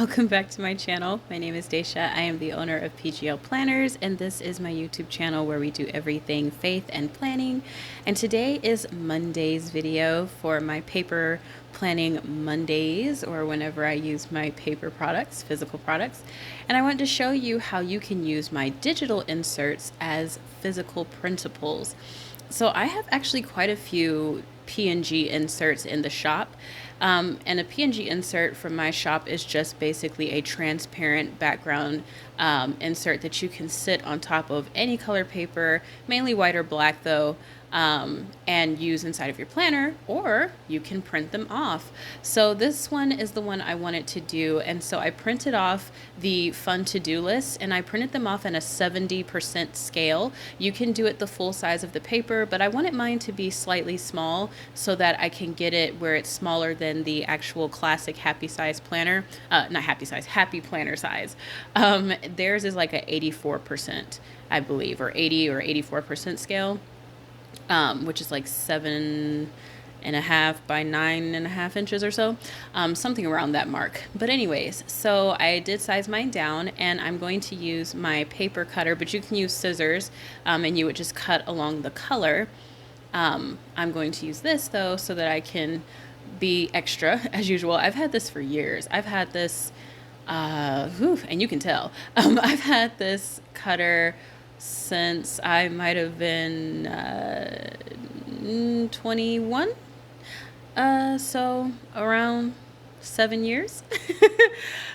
welcome back to my channel. My name is Daisha. I am the owner of PGL Planners, and this is my YouTube channel where we do everything faith and planning. And today is Monday's video for my paper planning Mondays, or whenever I use my paper products, physical products. And I wanted to show you how you can use my digital inserts as physical printables. So I have actually quite a few PNG inserts in the shop. And a PNG insert from my shop is just basically a transparent background insert that you can sit on top of any color paper, mainly white or black though, and use inside of your planner, or you can print them off. So this one is the one I wanted to do, and so I printed off the fun to-do list, and I printed them off in a 70% scale. You can do it the full size of the paper, but I wanted mine to be slightly small so that I can get it where it's smaller than the actual classic happy size planner, not happy size, happy planner size. Theirs is like a 84%, I believe, or 80 or 84% scale. Which is like 7.5 by 9.5 inches or so, something around that mark. But anyways, so I did size mine down, and I'm going to use my paper cutter, but you can use scissors, and you would just cut along the color. I'm going to use this though so that I can be extra as usual. I've had this for years. I've had this, and you can tell, I've had this cutter since I might have been 21, so around 7 years.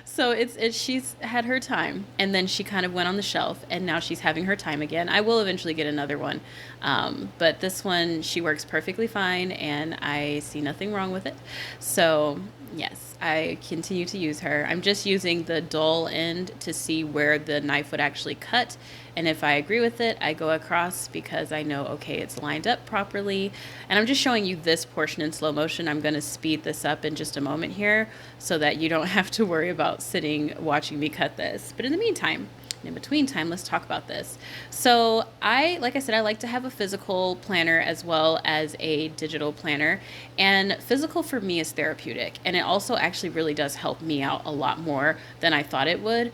So she's had her time, and then she kind of went on the shelf, and now she's having her time again. I will eventually get another one, but this one, she works perfectly fine, and I see nothing wrong with it. So yes, I continue to use her. I'm just using the dull end to see where the knife would actually cut, and if I agree with it, I go across because I know, okay, it's lined up properly. And I'm just showing you this portion in slow motion. I'm going to speed this up in just a moment here so that you don't have to worry about sitting watching me cut this. But in the meantime, in between time, let's talk about this. So like I said, I like to have a physical planner as well as a digital planner, and physical for me is therapeutic, and it also actually really does help me out a lot more than I thought it would.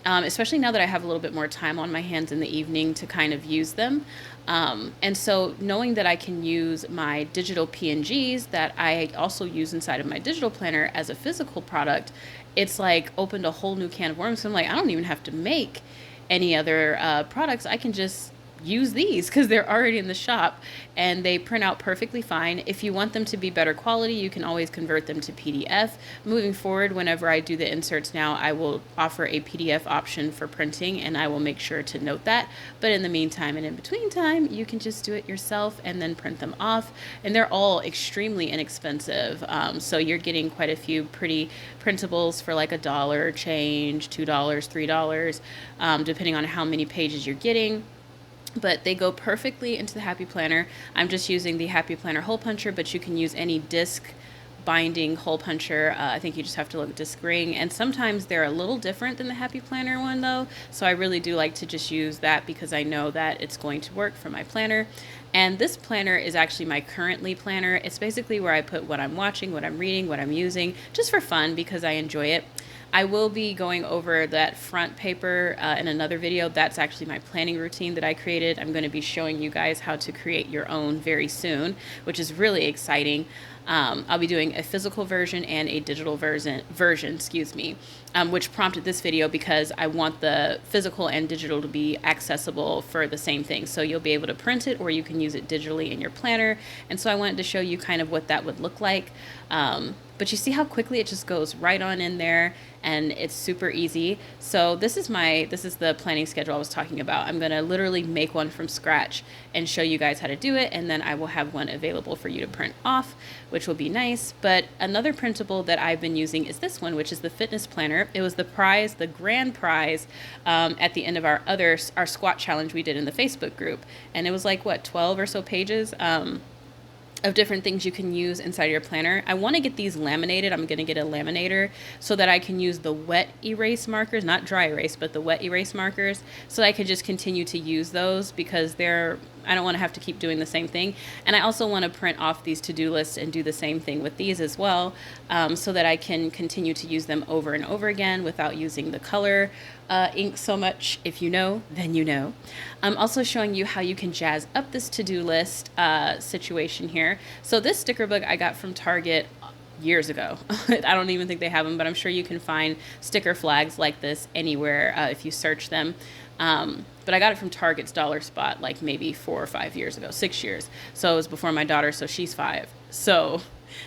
Especially now that I have a little bit more time on my hands in the evening to kind of use them. And so knowing that I can use my digital PNGs that I also use inside of my digital planner as a physical product, it's like opened a whole new can of worms. So I'm like, I don't even have to make any other products. I can just use these because they're already in the shop, and they print out perfectly fine. If you want them to be better quality, you can always convert them to PDF. Moving forward, whenever I do the inserts now, I will offer a PDF option for printing, and I will make sure to note that. But in the meantime and in between time, you can just do it yourself and then print them off, and they're all extremely inexpensive. So you're getting quite a few pretty printables for like $1 change, $2, $3, depending on how many pages you're getting. But they go perfectly into the Happy Planner. I'm just using the Happy Planner hole puncher, but you can use any disc binding hole puncher. I think you just have to look at disc ring, and sometimes they're a little different than the Happy Planner one though, so I really do like to just use that because I know that it's going to work for my planner. And this planner is actually my currently planner. It's basically where I put what I'm watching, what I'm reading, what I'm using, just for fun because I enjoy it. I will be going over that front paper in another video. That's actually my planning routine that I created. I'm going to be showing you guys how to create your own very soon, which is really exciting. I'll be doing a physical version and a digital version, which prompted this video because I want the physical and digital to be accessible for the same thing. So you'll be able to print it, or you can use it digitally in your planner. And so I wanted to show you kind of what that would look like. But you see how quickly it just goes right on in there, and it's super easy. So this is the planning schedule I was talking about. I'm gonna literally make one from scratch and show you guys how to do it, and then I will have one available for you to print off, which will be nice. But another printable that I've been using is this one, which is the fitness planner. It was the grand prize at the end of our squat challenge we did in the Facebook group, and it was like what, 12 or so pages. of different things you can use inside your planner. I want to get these laminated. I'm going to get a laminator so that I can use the wet erase markers, not dry erase, but the wet erase markers, so that I can just continue to use those, because I don't want to have to keep doing the same thing. And I also want to print off these to-do lists and do the same thing with these as well, so that I can continue to use them over and over again without using the color ink so much. If you know, then you know. I'm also showing you how you can jazz up this to-do list situation here. So this sticker book I got from Target years ago. I don't even think they have them, but I'm sure you can find sticker flags like this anywhere if you search them. But I got it from Target's dollar spot like maybe 4 or 5 years ago, 6 years. So it was before my daughter, so she's 5. So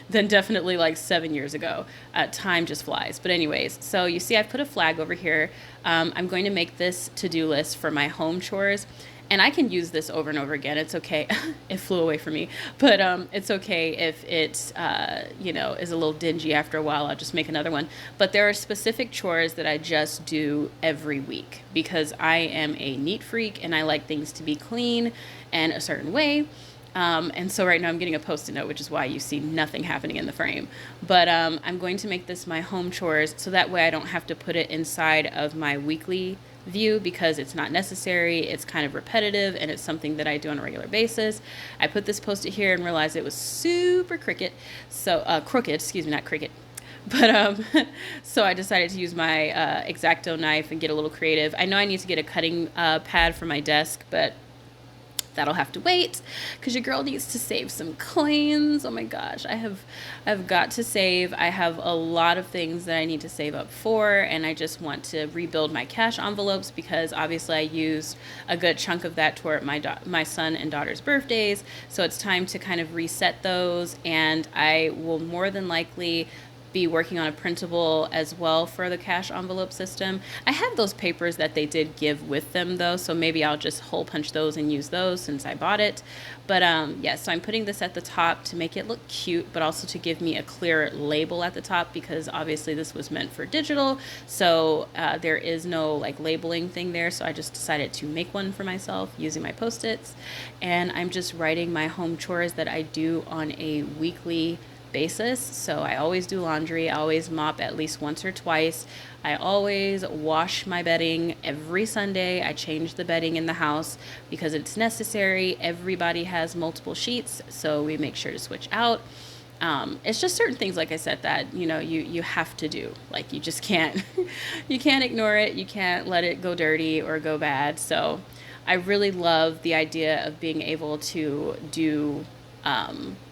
then definitely like 7 years ago. Time just flies. But anyways, so you see I've put a flag over here. I'm going to make this to-do list for my home chores. And I can use this over and over again. It's okay. It flew away from me. But it's okay if it, is a little dingy after a while. I'll just make another one. But there are specific chores that I just do every week, because I am a neat freak and I like things to be clean and a certain way. And so right now I'm getting a Post-it note, which is why you see nothing happening in the frame. But I'm going to make this my home chores, so that way I don't have to put it inside of my weekly view, because it's not necessary. It's kind of repetitive, and it's something that I do on a regular basis. I put this Post-it here and realized it was super crooked, not cricket. But so I decided to use my X-Acto knife and get a little creative. I know I need to get a cutting pad for my desk, but that'll have to wait, because your girl needs to save some coins. Oh my gosh, I've got to save. I have a lot of things that I need to save up for, and I just want to rebuild my cash envelopes, because obviously I used a good chunk of that toward my son and daughter's birthdays. So it's time to kind of reset those, and I will more than likely be working on a printable as well for the cash envelope system. I have those papers that they did give with them though, so maybe I'll just hole punch those and use those since I bought it. But yeah, so I'm putting this at the top to make it look cute, but also to give me a clear label at the top, because obviously this was meant for digital, so there is no like labeling thing there. So I just decided to make one for myself using my Post-its, and I'm just writing my home chores that I do on a weekly basis. So I always do laundry. I always mop at least once or twice. I always wash my bedding every Sunday. I change the bedding in the house because it's necessary. Everybody has multiple sheets, so we make sure to switch out. It's just certain things, like I said, that you have to do. Like, you just can't you can't ignore it. You can't let it go dirty or go bad. So I really love the idea of being able to do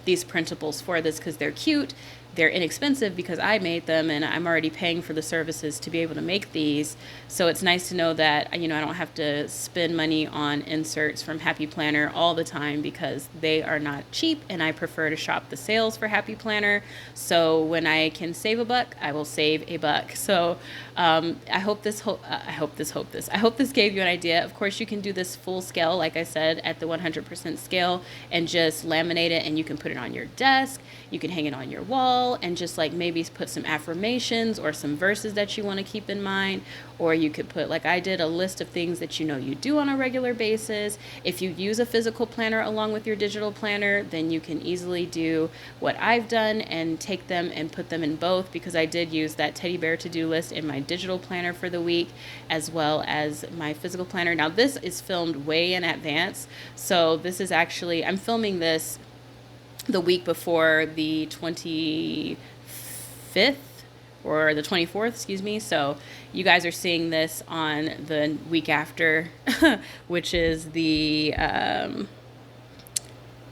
these printables for this, because they're cute, they're inexpensive because I made them, and I'm already paying for the services to be able to make these. So it's nice to know that I don't have to spend money on inserts from Happy Planner all the time, because they are not cheap, and I prefer to shop the sales for Happy Planner. So when I can save a buck, I will save a buck. So I hope this gave you an idea. Of course, you can do this full scale, like I said, at the 100% scale, and just laminate it, and you can put it on your desk. You can hang it on your wall, and just like maybe put some affirmations or some verses that you want to keep in mind. Or you could put, like I did, a list of things that you do on a regular basis. If you use a physical planner along with your digital planner, then you can easily do what I've done and take them and put them in both, because I did use that teddy bear to-do list in my digital planner for the week, as well as my physical planner. Now this is filmed way in advance, so this is actually, I'm filming this the week before the 25th or the 24th, excuse me. So you guys are seeing this on the week after, which is the,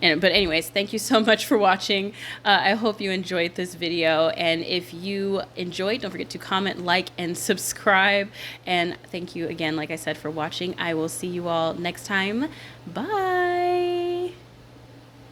but anyways, thank you so much for watching. I hope you enjoyed this video. And if you enjoyed, don't forget to comment, like, and subscribe. And thank you again, like I said, for watching. I will see you all next time. Bye.